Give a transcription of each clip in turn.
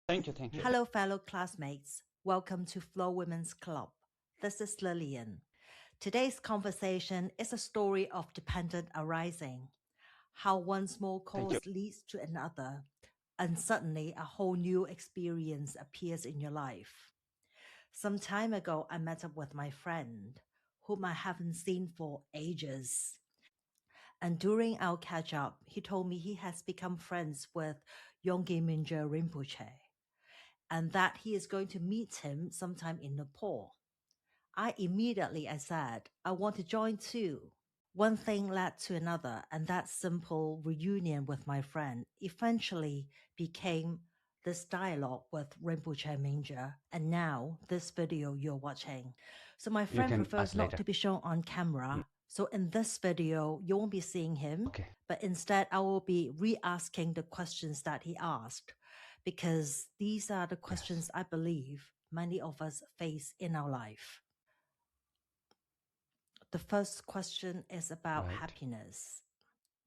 Thank you. Hello, fellow classmates. Welcome to Flo Women's Club. This is Lilian. Today's conversation is a story of dependent arising, how one small cause leads to another, and suddenly a whole new experience appears in your life. Some time ago, I met up with my friend, whom I haven't seen for ages. And during our catch-up, he told me he has become friends with Yongey Mingyur Rinpoche, and that he is going to meet him sometime in Nepal. I said, I want to join too. One thing led to another, and that simple reunion with my friend eventually became this dialogue with Rinpoche Mingyur, and now this video you're watching. So my friend prefers not to be shown on camera. So in this video, you won't be seeing him, but instead I will be re-asking the questions that he asked, because these are the questions I believe many of us face in our life. The first question is about happiness.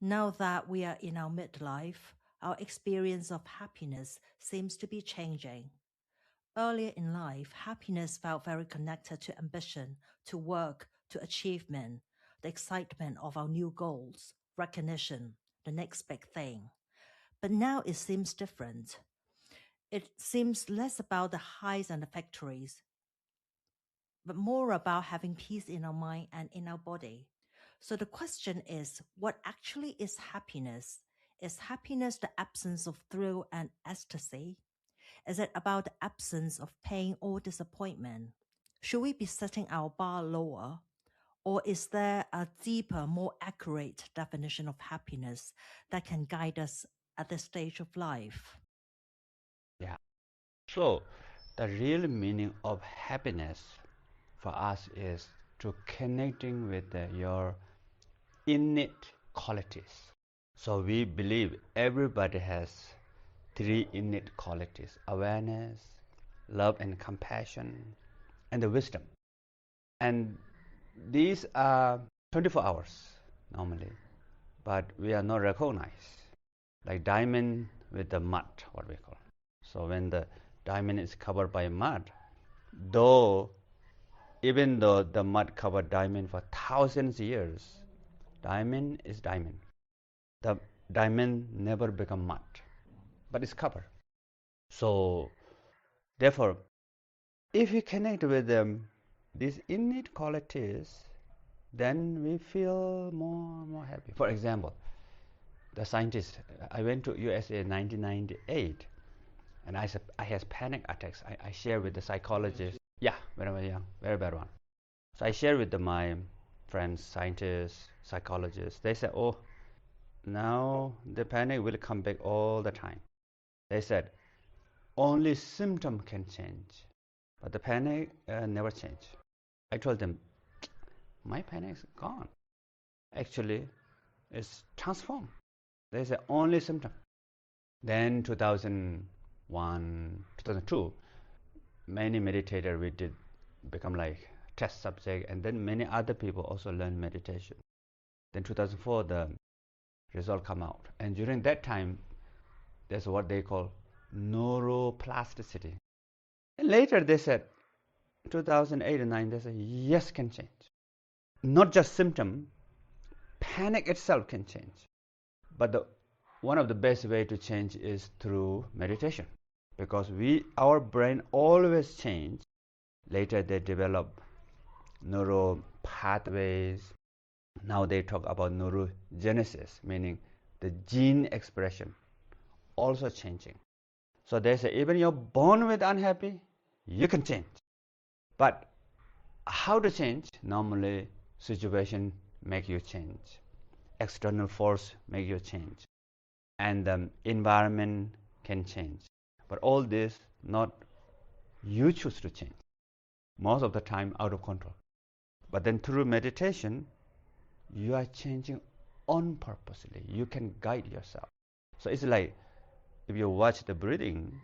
Now that we are in our midlife, our experience of happiness seems to be changing. Earlier in life, happiness felt very connected to ambition, to work, to achievement, the excitement of our new goals, recognition, the next big thing. But now it seems different. It seems less about the highs and the victories, but more about having peace in our mind and in our body. So the question is, what actually is happiness? Is happiness the absence of thrill and ecstasy? Is it about the absence of pain or disappointment? Should we be setting our bar lower? Or is there a deeper, more accurate definition of happiness that can guide us at this stage of life? Yeah. So the real meaning of happiness for us is to connecting with your innate qualities. So we believe everybody has three innate qualities: awareness, love and compassion, and the wisdom. And these are 24 hours normally, but we are not recognized. Like diamond with the mud, what we call. So when the diamond is covered by mud, even though the mud covered diamond for thousands of years, diamond is diamond. The diamond never become mud, but it's covered. So therefore, if we connect with these innate qualities, then we feel more happy. For example, the scientist, I went to USA in 1998, and I had panic attacks. I shared with the psychologist. Yeah, when I was young, very bad one. So I shared with my friends, scientists, psychologists. They said, oh, now the panic will come back all the time. They said, only symptom can change, but the panic never change. I told them, my panic is gone. Actually, it's transformed. They said, only symptom. Then 2001, 2002, many meditators we did become like test subject, and then many other people also learned meditation. Then 2004, the result come out, and during that time, there's what they call neuroplasticity. And later they said, 2008 and 9, they said, yes, can change. Not just symptom, panic itself can change. But one of the best way to change is through meditation, because our brain always change. Later they develop neural pathways. Now they talk about neurogenesis, meaning the gene expression also changing. So they say even you're born with unhappy, you can change. But how to change? Normally situation make you change, external force make you change, and the environment can change. But all this not you choose to change. Most of the time out of control. But then through meditation, you are changing on purposely. You can guide yourself. So it's like if you watch the breathing,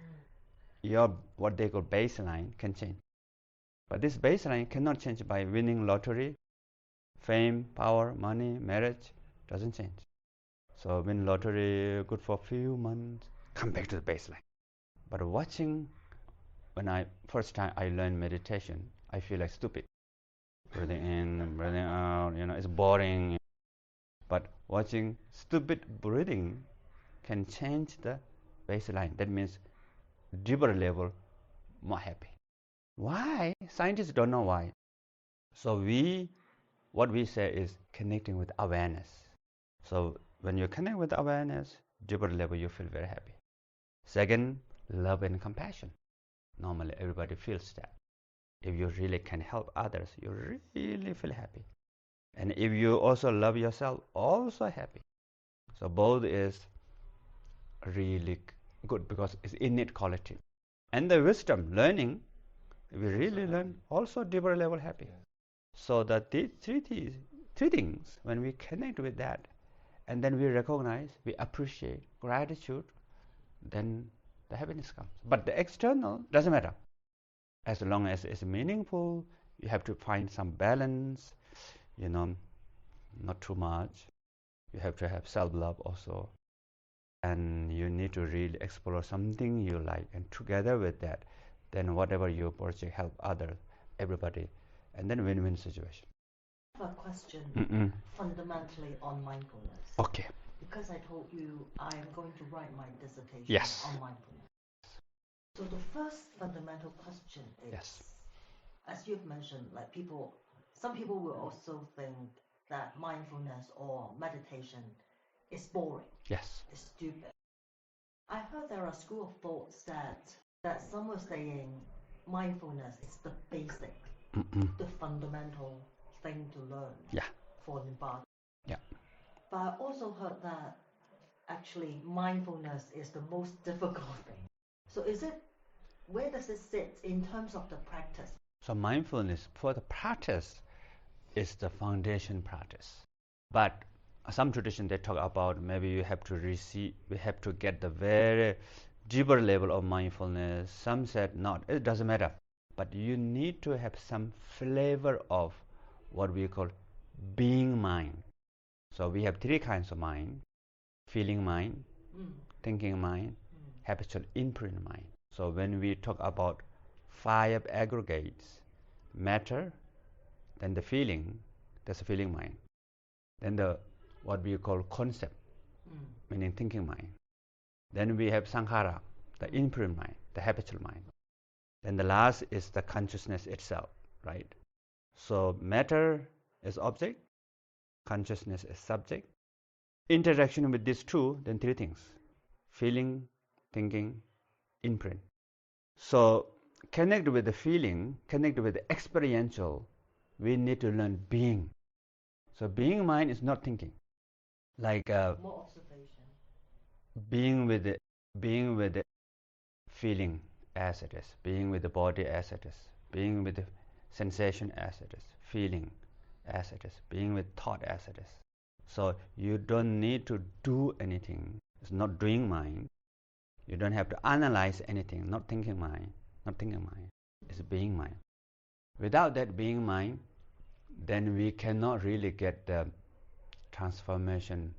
your what they call baseline can change. But this baseline cannot change by winning lottery, fame, power, money, marriage. Doesn't change. So win lottery, good for a few months, come back to the baseline. But watching, when I first time I learned meditation, I feel like stupid. Breathing in, breathing out, it's boring. But watching stupid breathing can change the baseline. That means deeper level, more happy. Why? Scientists don't know why. So what we say is connecting with awareness. So when you connect with awareness, deeper level, you feel very happy. Second, love and compassion. Normally everybody feels that. If you really can help others, you really feel happy. And if you also love yourself, also happy. So both is really good because it's innate quality. And the wisdom, learning, we really learn also deeper level happy. So that these three things, when we connect with that, and then we recognize, we appreciate gratitude, then the happiness comes. But the external doesn't matter. As long as it's meaningful, you have to find some balance, not too much. You have to have self-love also. And you need to really explore something you like. And together with that, then whatever you project, help others, everybody. And then win-win situation. I have a question fundamentally on mindfulness. Okay. Because I told you I am going to write my dissertation Yes. on mindfulness. So the first fundamental question is, yes, as you've mentioned, some people will also think that mindfulness or meditation is boring. Yes. It's stupid. I heard there are school of thoughts that some were saying mindfulness is the basic, the fundamental thing to learn for the body. Yeah. But I also heard that actually mindfulness is the most difficult thing. So where does it sit in terms of the practice? So mindfulness for the practice is the foundation practice. But some tradition they talk about maybe we have to get the very deeper level of mindfulness. Some said not, it doesn't matter. But you need to have some flavor of what we call being mind. So we have three kinds of mind: feeling mind, thinking mind, habitual imprint mind. So when we talk about five aggregates, matter, then the feeling, that's a feeling mind. Then what we call concept, meaning thinking mind. Then we have sankhara, the imprint mind, the habitual mind. Then the last is the consciousness itself, right? So matter is object, consciousness is subject. Interaction with these two, then three things: feeling, thinking, imprint. So connect with the feeling, connect with the experiential, we need to learn being. So being mind is not thinking. Like more observation. Being with the feeling as it is, being with the body as it is, being with the sensation as it is, feeling as it is, being with thought as it is. So you don't need to do anything. It's not doing mind. You don't have to analyze anything. Not thinking mind. It's being mind. Without that being mind, then we cannot really get the transformation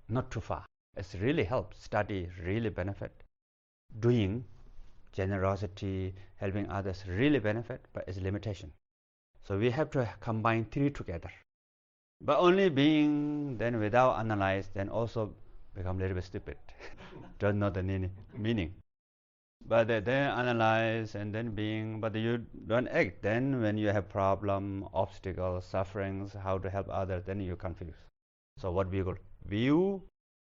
not too far. It's really helps. Study really benefit. Doing, generosity, helping others really benefit, but it's limitation. So we have to combine three together. But only being, then without analyze, then also become a little bit stupid. Don't know the meaning. But then analyze and then being, but you don't act. Then when you have problem, obstacles, sufferings, how to help others, then you're confused. So what we call view,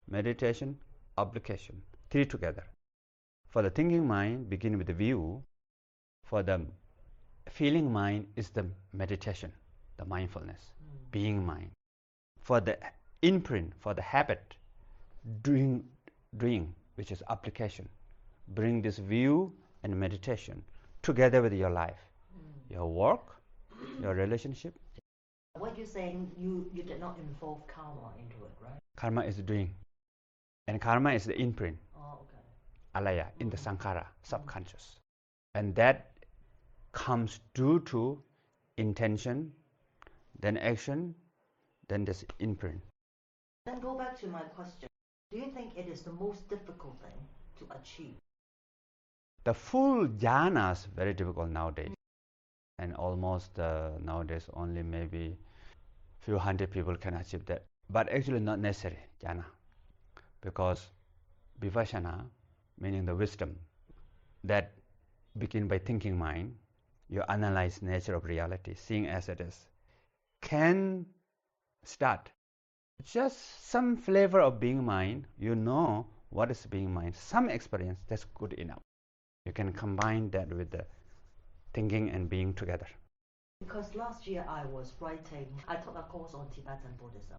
meditation, application, three together. For the thinking mind, begin with the view. For the feeling mind is the meditation, the mindfulness, being mind. For the imprint, for the habit, doing, which is application. Bring this view and meditation together with your life, your work, your relationship. What you're saying, you did not involve karma into it, right? Karma is doing, and karma is the imprint. Oh, okay. Alaya, in the sankhara, subconscious. And that comes due to intention, then action, then this imprint. Then go back to my question. Do you think it is the most difficult thing to achieve? The full jhana is very difficult nowadays. And almost nowadays only maybe few hundred people can achieve that. But actually not necessary, jhana. Because vipassana, meaning the wisdom, that begin by thinking mind, you analyze nature of reality, seeing as it is, can start. Just some flavor of being mind, you know what is being mind, some experience, that's good enough. You can combine that with the thinking and being together. Because last year I took a course on Tibetan Buddhism.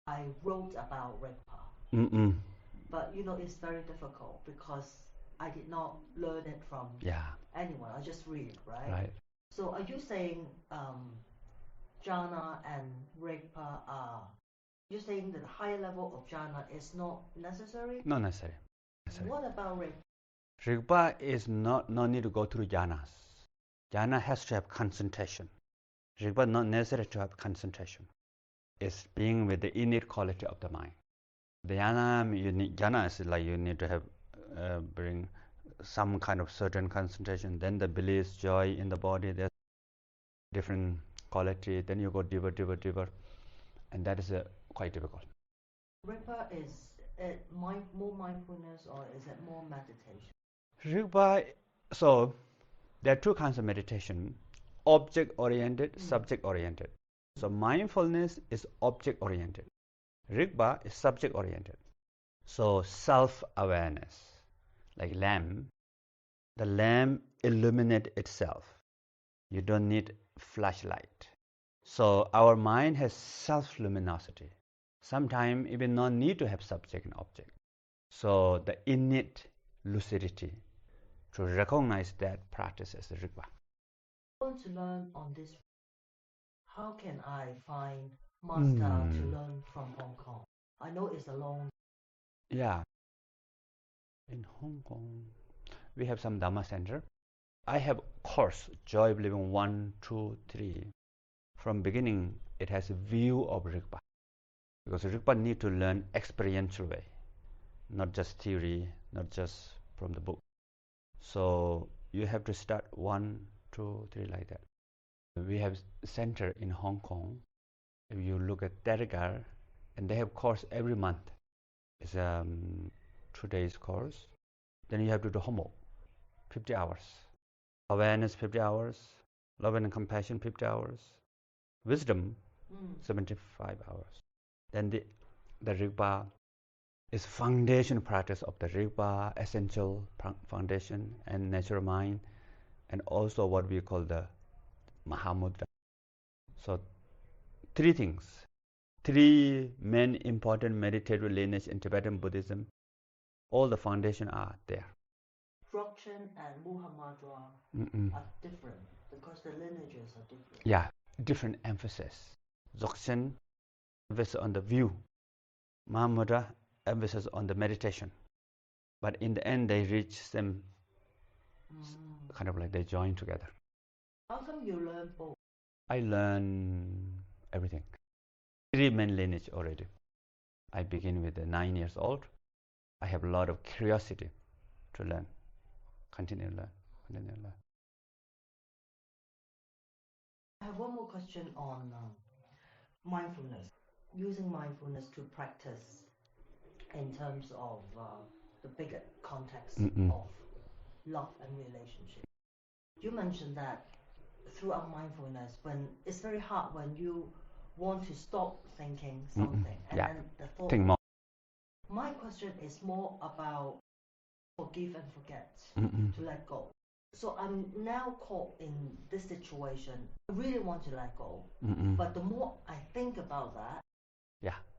I wrote about Rigpa. But it's very difficult because I did not learn it from anyone. I just read, right? So are you saying jhana and Rigpa you're saying that the higher level of jhana is not necessary? Not necessary. What about Rigpa? Rigpa is no need to go through jhanas. Jhana has to have concentration. Rigpa not necessary to have concentration. It's being with the innate quality of the mind. The jhana is like you need to have bring some kind of certain concentration. Then the bliss, joy in the body, there's different quality. Then you go deeper, and that is quite difficult. Rigpa, is it more mindfulness or is it more meditation? Rigpa, so there are two kinds of meditation: object-oriented, subject-oriented. So mindfulness is object-oriented. Rigpa is subject-oriented. So self-awareness, like lamp, the lamp illuminates itself. You don't need flashlight. So our mind has self-luminosity. Sometimes even no need to have subject and object. So the innate lucidity to recognize that practice as Rigpa. I want to learn on this. How can I find master to learn from Hong Kong? I know it's a long. Yeah. In Hong Kong, we have some Dhamma center. I have course, Joy of Living 1, 2, 3. From beginning, it has a view of Rigpa. Because Rigpa need to learn experiential way, not just theory, not just from the book. So you have to start 1, 2, 3 like that. We have center in Hong Kong. If you look at Telegar, and they have course every month. It's a 2 days course. Then you have to do homework, 50 hours. Awareness, 50 hours. Love and compassion, 50 hours. Wisdom, 75 hours. Then the Rigpa is foundation practice of the Rigpa, essential foundation and natural mind, and also what we call the Mahamudra. So 3 things, 3 main important meditative lineage in Tibetan Buddhism. All the foundation are there. Dzogchen and Mahamudra are different because the lineages are different. Yeah, different emphasis. Dzogchen emphasis on the view. Mahamudra emphasis on the meditation. But in the end, they reach them kind of like they join together. How come you learn both? I learn everything. 3 main lineage already. I begin with 9 years old. I have a lot of curiosity to learn. Continue to learn. I have one more question on mindfulness. Using mindfulness to practice in terms of the bigger context of love and relationship. You mentioned that throughout mindfulness, when it's very hard when you want to stop thinking something and then the thought. Think more. My question is more about forgive and forget, to let go. So I'm now caught in this situation. I really want to let go, but the more I think about that,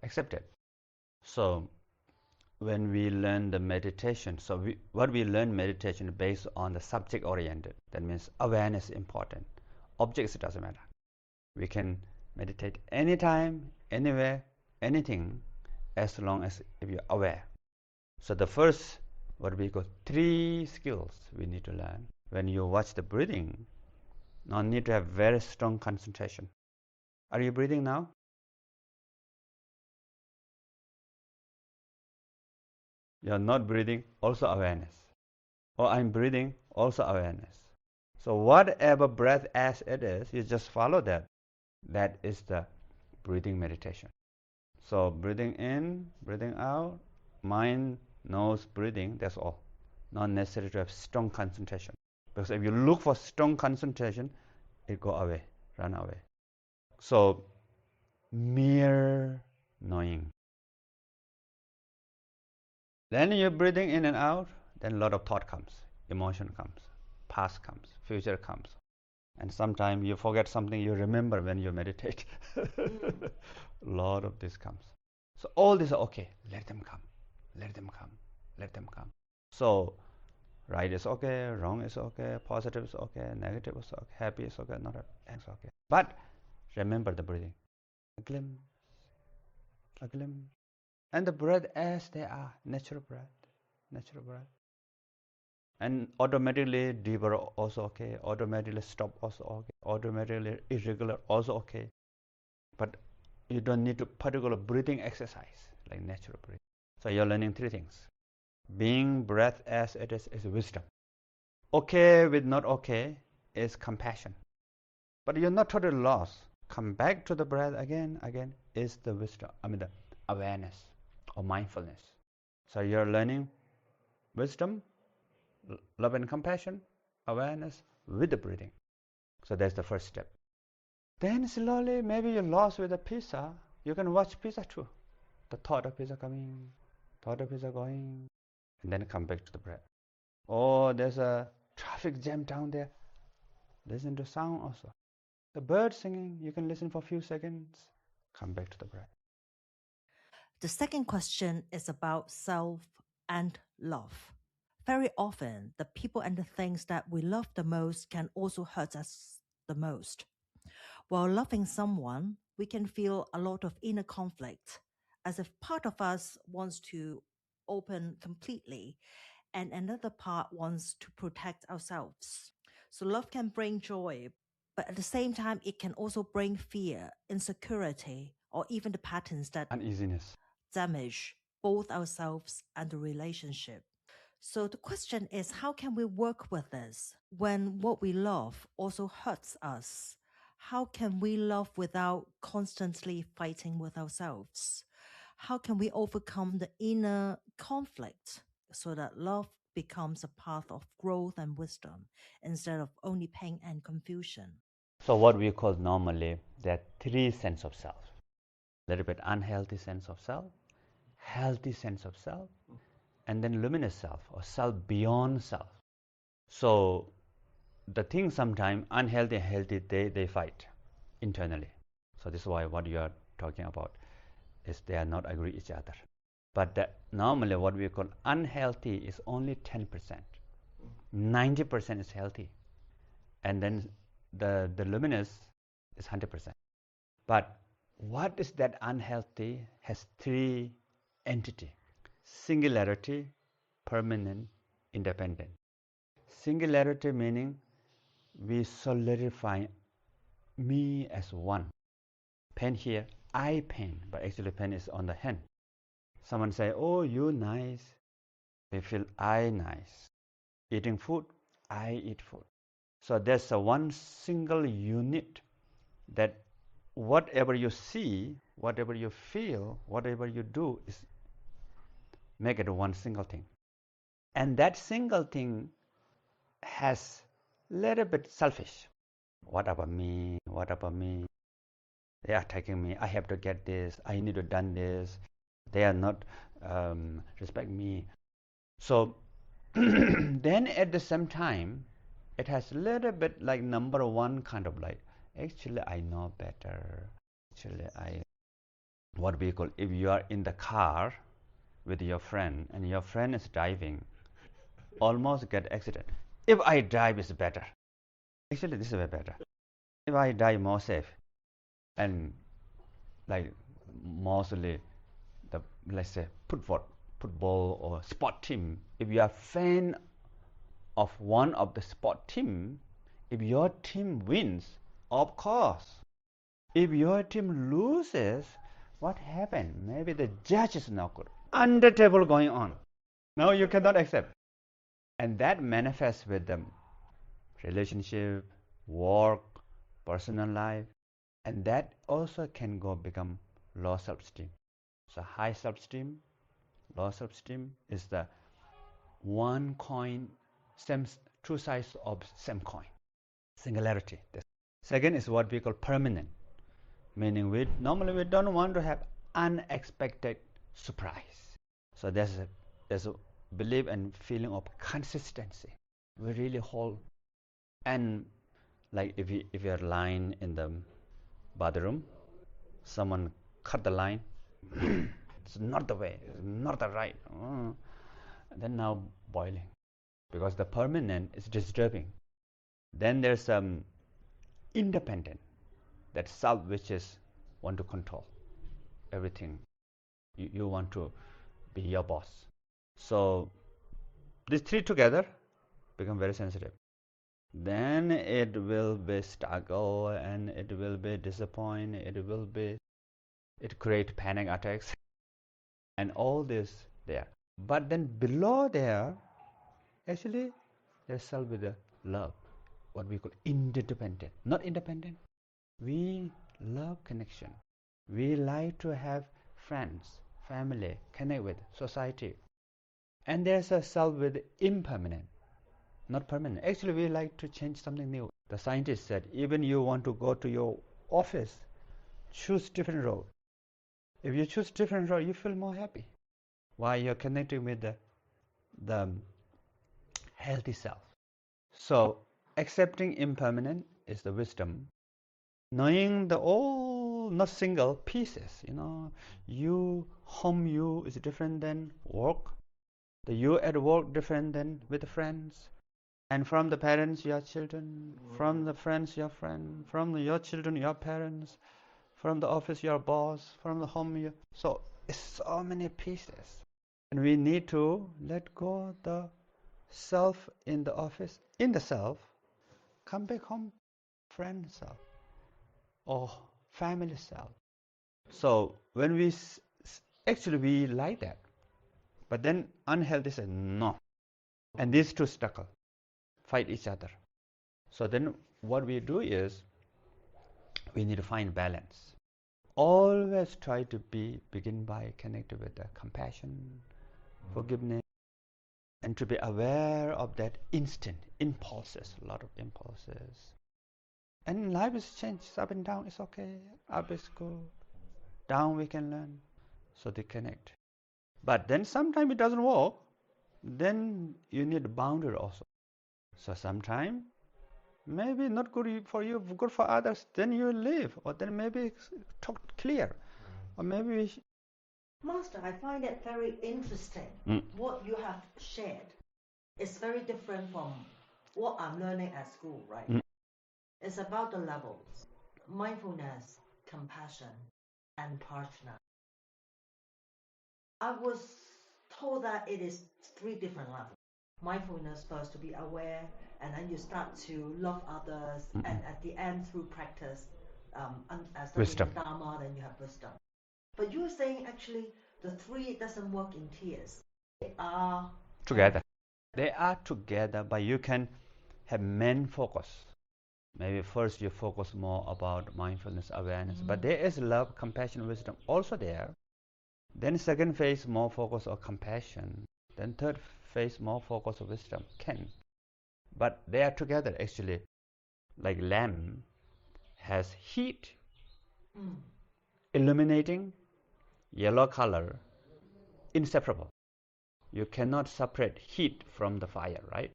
accept it. So when we learn the meditation, what we learn meditation based on the subject oriented. That means awareness is important. Objects, it doesn't matter. We can meditate anytime, anywhere, anything, as long as if you're aware. So the first, what we call 3 skills we need to learn. When you watch the breathing, no need to have very strong concentration. Are you breathing now? You're not breathing, also awareness. or I'm breathing, also awareness. So whatever breath as it is, you just follow that. That is the breathing meditation. So breathing in, breathing out, mind knows breathing, that's all. Not necessary to have strong concentration. Because if you look for strong concentration, it go away, run away. So mere knowing. Then you're breathing in and out, then a lot of thought comes, emotion comes, past comes, future comes. And sometimes you forget something you remember when you meditate. A lot of this comes. So all these are okay. Let them come. Let them come. Let them come. So right is okay, wrong is okay, positive is okay, negative is okay, happy is okay, not happy, it's okay. But remember the breathing. A glimpse, a glimpse. And the breath as they are, natural breath, natural breath. And automatically deeper also okay, automatically stop also okay, automatically irregular also okay. But you don't need to particular breathing exercise like natural breathing. So you're learning three things. Being breath as it is wisdom. Okay with not okay is compassion. But you're not totally lost. Come back to the breath again is the wisdom, the awareness or mindfulness. So you're learning wisdom, love and compassion, awareness with the breathing. So that's the first step. Then slowly, maybe you're lost with the pizza. You can watch pizza too. The thought of pizza coming, thought of pizza going, and then come back to the breath. Oh, there's a traffic jam down there. Listen to sound also. The bird singing, you can listen for a few seconds. Come back to the breath. The second question is about self and love. Very often, the people and the things that we love the most can also hurt us the most. While loving someone, we can feel a lot of inner conflict, as if part of us wants to open completely and another part wants to protect ourselves. So love can bring joy, but at the same time, it can also bring fear, insecurity, or even the patterns that Uneasiness. damage both ourselves and the relationship. So the question is, how can we work with this when what we love also hurts us? How can we love without constantly fighting with ourselves? How can we overcome the inner conflict so that love becomes a path of growth and wisdom instead of only pain and confusion? So what we call normally, there are three sense of self. A little bit unhealthy sense of self, healthy sense of self, and then luminous self or self beyond self. So the thing sometimes unhealthy and healthy, they fight internally. So this is why what you are talking about is they are not agree each other. But normally what we call unhealthy is only 10%. 90% is healthy. And then the luminous is 100%. But what is that unhealthy has three entity: singularity, permanent, independent. Singularity meaning we solidify me as one. Pen here, I pen, but actually pen is on the hand. Someone say, oh, you nice. We feel I nice. Eating food, I eat food. So there's a one single unit that whatever you see, whatever you feel, whatever you do is make it one single thing. And that single thing has little bit selfish. What about me? What about me? They are attacking me. I have to get this. I need to done this. They are not respect me. So then at the same time, it has a little bit like number one kind of like, actually I know better. Actually what we call, if you are in the car with your friend and your friend is driving, almost get accident. If I drive is better. Actually this is way better. If I drive more safe and like mostly the, let's say, football or sport team, if you are fan of one of the sport team, if your team wins, of course. If your team loses, what happened? Maybe the judge is not good. Under table going on. No, you cannot accept. And that manifests with them relationship, work, personal life, and that also can become low self-esteem. So high self-esteem, low self-esteem is the one coin, two sides of same coin, singularity. The second is what we call permanent, meaning normally we don't want to have unexpected surprise. So there's a belief and feeling of consistency. We really hold, and like if you're lying in the bathroom, someone cut the line, it's not the way, it's not the right. Then now boiling, because the permanent is disturbing. Then there's independent, that self which is want to control everything. You want to be your boss. So these three together become very sensitive. Then it will be struggle, and it will be disappointment, it create panic attacks and all this there. But then below there, actually there's self with the love, what we call interdependent, not independent. We love connection. We like to have friends, family, connect with society. And there's a self with impermanent, not permanent. Actually, we like to change something new. The scientist said, even you want to go to your office, choose different road. If you choose different road, you feel more happy. Why? You're connecting with the healthy self. So accepting impermanent is the wisdom. Knowing the all, not single pieces. You is different than work. The you at work different than with friends. And from the parents, your children. From the friends, your friend. From your children, your parents. From the office, your boss. From the home, so it's so many pieces. And we need to let go the self in the office, in the self, come back home, friend self, or family self. So when we like that, but then unhealthy says no, and these two struggle, fight each other. So then what we do is we need to find balance. Always try to begin by connecting with the compassion, forgiveness, and to be aware of that instant impulses, a lot of impulses. And life is changed, up and down, it's okay. Up is good, down we can learn. So they connect. But then sometimes it doesn't work, then you need a boundary also. So sometimes maybe not good for you, good for others, then you leave, or then maybe talk clear, or maybe. Master, I find it very interesting. What you have shared is very different from what I'm learning at school, right? It's about the levels: mindfulness, compassion, and partner. I was told that it is 3 different levels. Mindfulness first, to be aware, and then you start to love others, and at the end through practice, as Wisdom. Dharma, then you have wisdom. But you're saying actually the 3 doesn't work in tiers. They are together. They are together, but you can have main focus. Maybe first you focus more about mindfulness, awareness, but there is love, compassion, wisdom also there. Then second phase, more focus on compassion. Then third phase, more focus on wisdom. But they are together actually. Like lamp has heat, illuminating, yellow color, inseparable. You cannot separate heat from the fire, right?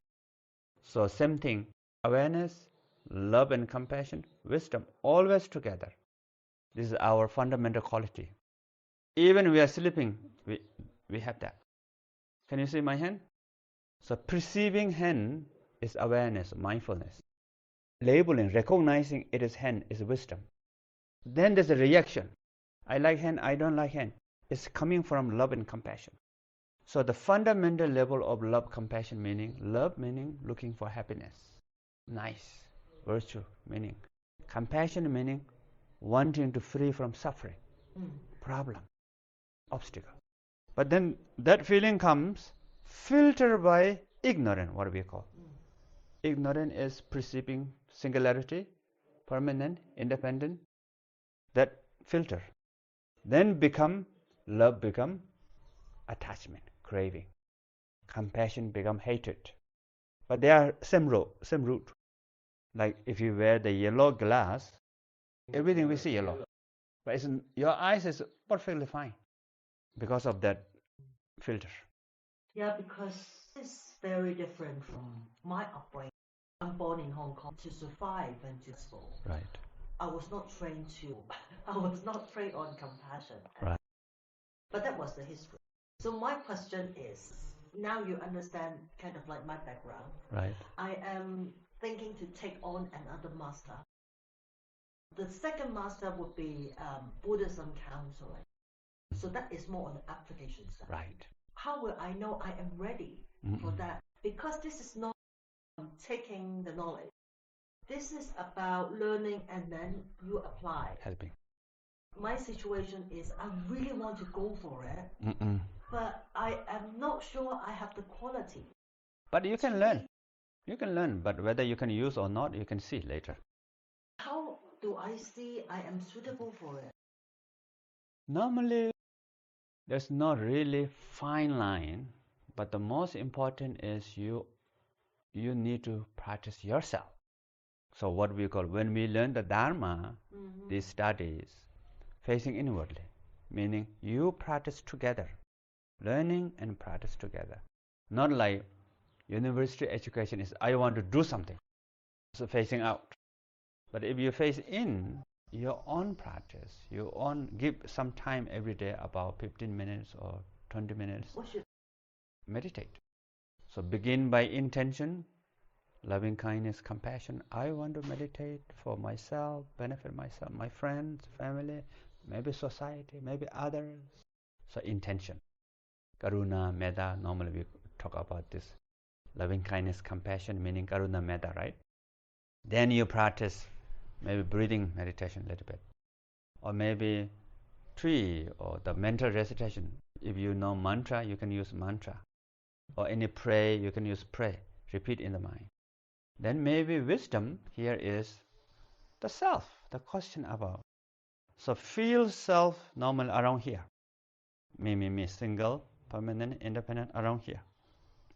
So same thing, awareness, love and compassion, wisdom, always together. This is our fundamental quality. Even we are sleeping, we have that. Can you see my hand? So perceiving hand is awareness, mindfulness. Labeling, recognizing it is hand is wisdom. Then there's a reaction. I like hand, I don't like hand. It's coming from love and compassion. So the fundamental level of love, compassion meaning, love meaning looking for happiness, nice, virtue meaning, compassion meaning wanting to free from suffering, problem, obstacle. But then that feeling comes filtered by ignorant, what we call. Ignorant is perceiving singularity, permanent, independent, that filter. Then love become attachment, craving. Compassion become hatred. But they are same root. Like if you wear the yellow glass, everything we see yellow. But your eyes is perfectly fine because of that filter. Yeah, because it's very different from my upbringing. I'm born in Hong Kong to survive and to explore. Right. I was not trained on compassion. Right. But that was the history. So my question is, now you understand kind of like my background. Right. I am thinking to take on another master. The second master would be Buddhism counseling. So that is more on the application side. Right. How will I know I am ready for that? Because this is not taking the knowledge. This is about learning and then you apply. Helping. My situation is I really want to go for it, but I am not sure I have the quality. But you can learn. You can learn, but whether you can use or not, you can see later. How do I see I am suitable for it? Normally, there's not really fine line, but the most important is you need to practice yourself. So what we call, when we learn the Dharma, these studies, facing inwardly, meaning you practice together, learning and practice together. Not like university education is, I want to do something, so facing out. But if you face in, your own practice, give some time every day, about 15 minutes or 20 minutes, meditate. So begin by intention, loving kindness, compassion. I want to meditate for myself, benefit myself, my friends, family, maybe society, maybe others. So intention. Karuna, metta, normally we talk about this. Loving kindness, compassion, meaning karuna, metta, right? Then you practice maybe breathing meditation a little bit. Or maybe tree or the mental recitation. If you know mantra, you can use mantra. Or any pray, you can use pray. Repeat in the mind. Then maybe wisdom here is the self, the question about. So feel self normal around here. Me, single, permanent, independent, around here.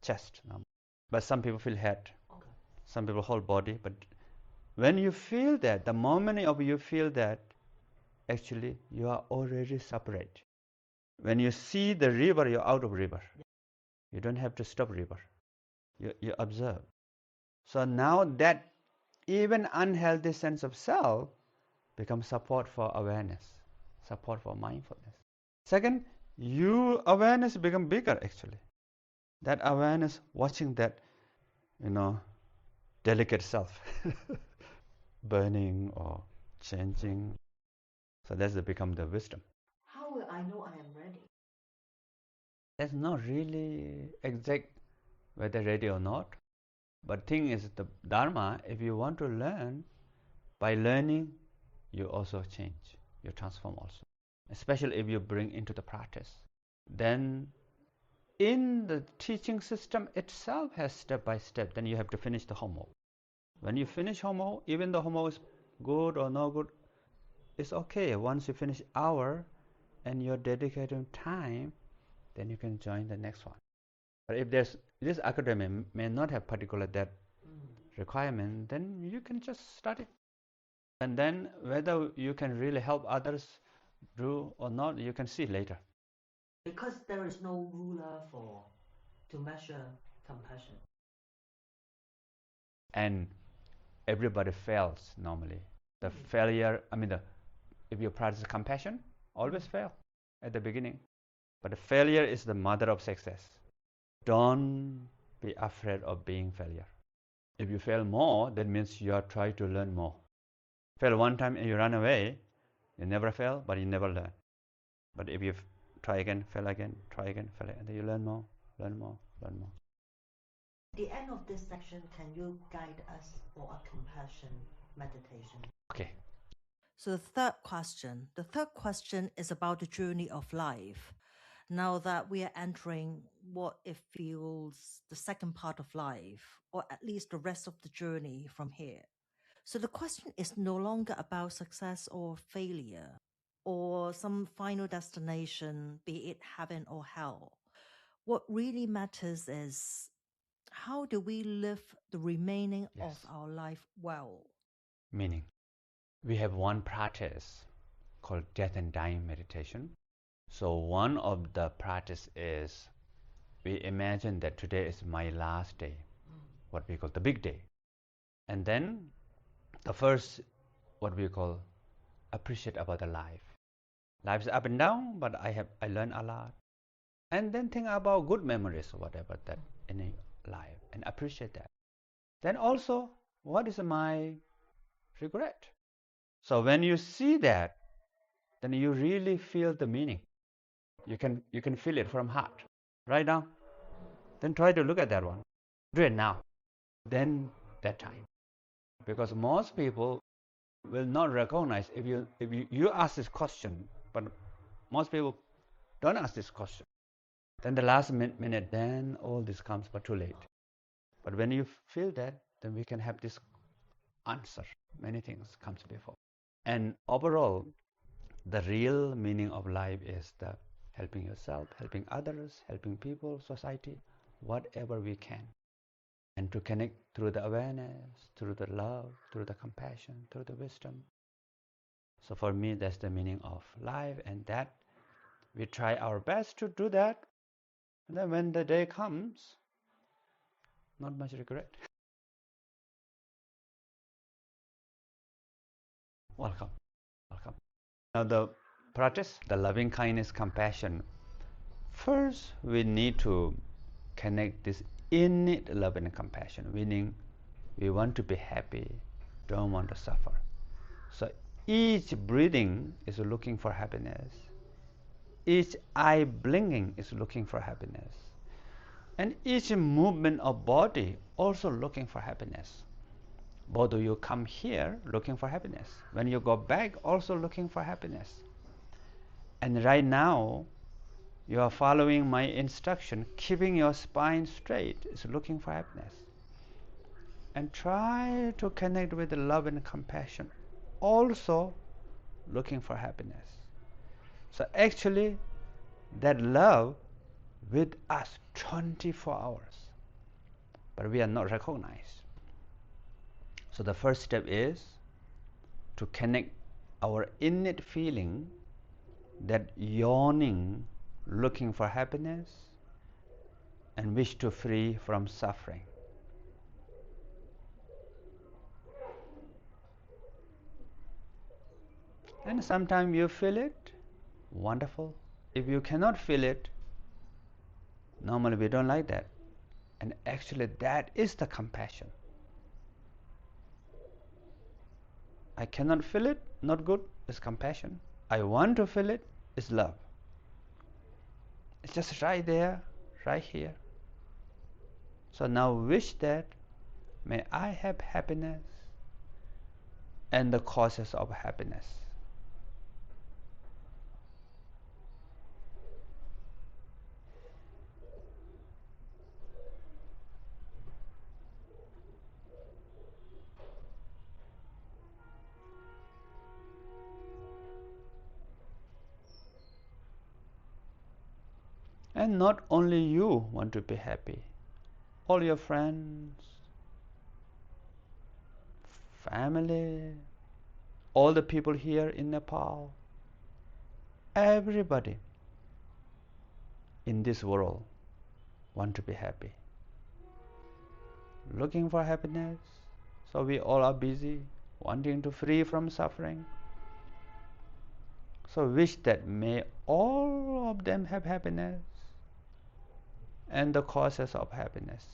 Chest. Normal. But some people feel head. Okay. Some people whole body. But when you feel that, the moment of you feel that, actually you are already separate. When you see the river, you're out of river. You don't have to stop river. You observe. So now that even unhealthy sense of self becomes support for awareness, support for mindfulness. Second, your awareness become bigger actually. That awareness, watching that, delicate self, burning or changing. So that's become the wisdom. How will I know I am ready? That's not really exact whether ready or not. But thing is, the Dharma, if you want to learn, by learning, you also change, you transform also. Especially if you bring into the practice. Then in the teaching system itself has step by step, then you have to finish the homework. When you finish homework, even the homework is good or no good, it's okay. Once you finish hour and you're dedicating time, then you can join the next one. But if this academy may not have particular that requirement, then you can just study. And then whether you can really help others do or not, you can see later. Because there is no ruler to measure compassion. And everybody fails normally. The failure, if you practice compassion, always fail at the beginning. But the failure is the mother of success. Don't be afraid of being failure. If you fail more, that means you are trying to learn more. Fail one time and you run away, you never fail, but you never learn. But if you try again, fail again, try again, fail again, then you learn more, learn more, learn more. At the end of this section, can you guide us for a compassion meditation? Okay. So the third question is about the journey of life. now that we are entering what it feels the second part of life, or at least the rest of the journey from here. So the question is no longer about success or failure, or some final destination, be it heaven or hell. What really matters is, how do we live the remaining of our life well? Meaning, we have one practice called death and dying meditation. So one of the practice is, we imagine that today is my last day, what we call the big day. And then the first, what we call, appreciate about the life. Life is up and down, but I learned a lot. And then think about good memories or whatever that in a life, and appreciate that. Then also, what is my regret? So when you see that, then you really feel the meaning. You can feel it from heart. Right now. Then try to look at that one. Do it now. Then that time. Because most people will not recognize if you ask this question, but most people don't ask this question. Then the last minute, then all this comes, but too late. But when you feel that, then we can have this answer. Many things comes before. And overall, the real meaning of life is the helping yourself, helping others, helping people, society, whatever we can. And to connect through the awareness, through the love, through the compassion, through the wisdom. So for me, that's the meaning of life, and that we try our best to do that. And then when the day comes, not much regret. Welcome. Now the practice, the loving kindness, compassion. First, we need to connect this innate love and compassion, meaning we want to be happy, don't want to suffer. So each breathing is looking for happiness. Each eye blinking is looking for happiness. And each movement of body also looking for happiness. Both of you come here looking for happiness. When you go back, also looking for happiness. And right now, you are following my instruction, keeping your spine straight is looking for happiness. And try to connect with the love and compassion, also looking for happiness. So actually, that love with us 24 hours, but we are not recognized. So the first step is to connect our innate feeling, that yawning, looking for happiness, and wish to free from suffering. And sometimes you feel it, wonderful. If you cannot feel it, normally we don't like that. And actually that is the compassion. I cannot feel it, not good, is compassion. I want to feel it, is love. It's just right there, right here. So now wish that, may I have happiness and the causes of happiness. And not only you want to be happy, all your friends, family, all the people here in Nepal, everybody in this world want to be happy, looking for happiness. So we all are busy wanting to free from suffering. So wish that may all of them have happiness and the causes of happiness.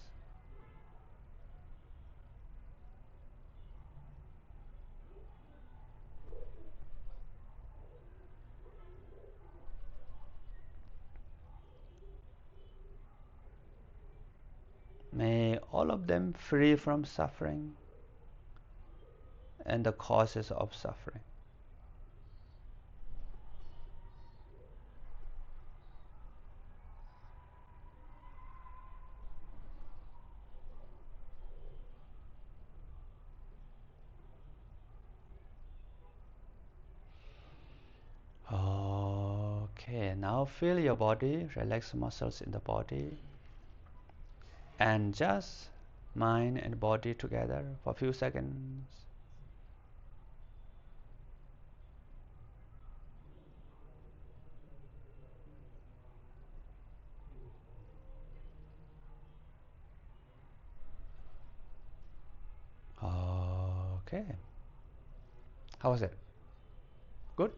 May all of them free from suffering and the causes of suffering. Okay, now feel your body, relax muscles in the body, and just mind and body together for a few seconds. Okay. How was it? Good?